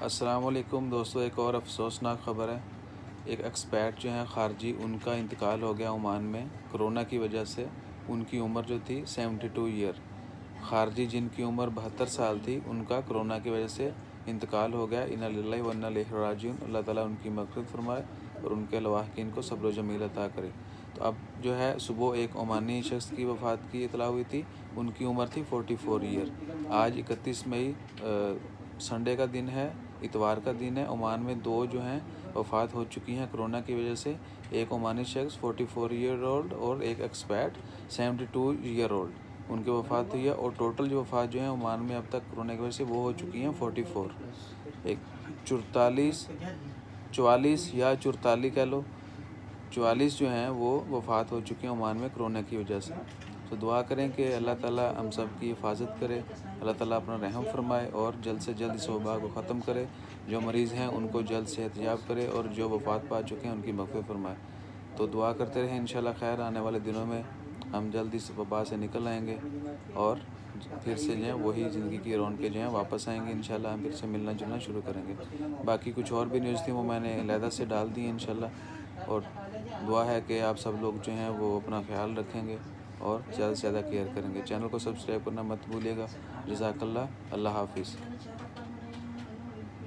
السلام علیکم دوستو، ایک اور افسوسناک خبر ہے۔ ایک ایکسپیٹ جو ہیں خارجی، ان کا انتقال ہو گیا عمان میں کرونا کی وجہ سے۔ ان کی عمر جو تھی 72 ایئر۔ خارجی جن کی عمر 72 سال تھی، ان کا کرونا کی وجہ سے انتقال ہو گیا۔ انا للہ و انا الیہ راجعون۔ اللہ تعالیٰ ان کی مغفرت فرمائے اور ان کے لواحقین کو صبر و جمیل عطا کرے۔ تو اب جو ہے صبح ایک عمانی شخص کی وفات کی اطلاع ہوئی تھی، ان کی عمر تھی 44 ایئر۔ آج 31 مئی سنڈے کا دن ہے، اتوار کا دن ہے۔ عمان میں 2 جو ہیں وفات ہو چکی ہیں کرونا کی وجہ سے۔ ایک عمانی شخص 44 ایئر اولڈ اور ایک ایکسپیٹ 72 ایئر اولڈ، ان کی وفات ہوئی ہے۔ اور ٹوٹل جو وفات جو ہیں عمان میں اب تک کرونا کی وجہ سے وہ ہو چکی ہیں 44۔ ایک 44 یا 44 کہہ لو، 44 جو ہیں وہ وفات ہو چکی ہیں عمان میں کرونا کی وجہ سے۔ تو دعا کریں کہ اللہ تعالیٰ ہم سب کی حفاظت کرے، اللہ تعالیٰ اپنا رحم فرمائے اور جلد سے جلد اس وبا کو ختم کرے۔ جو مریض ہیں ان کو جلد صحت یاب کرے اور جو وفات پا چکے ہیں ان کی مغفرت فرمائے۔ تو دعا کرتے رہیں، انشاءاللہ خیر آنے والے دنوں میں ہم جلد اس وبا سے نکل آئیں گے اور پھر سے جو ہیں وہی زندگی کی رونقیں جو ہیں واپس آئیں گے۔ انشاءاللہ ہم پھر سے ملنا جلنا شروع کریں گے۔ باقی کچھ اور بھی نیوز تھی، وہ میں نے علیحدہ سے ڈال دی ہیں انشاءاللہ۔ اور دعا ہے کہ آپ سب لوگ جو ہیں وہ اپنا خیال رکھیں گے اور زیادہ سے زیادہ کیئر کریں گے۔ چینل کو سبسکرائب کرنا مت بھولیے گا۔ جزاک اللہ، اللہ حافظ۔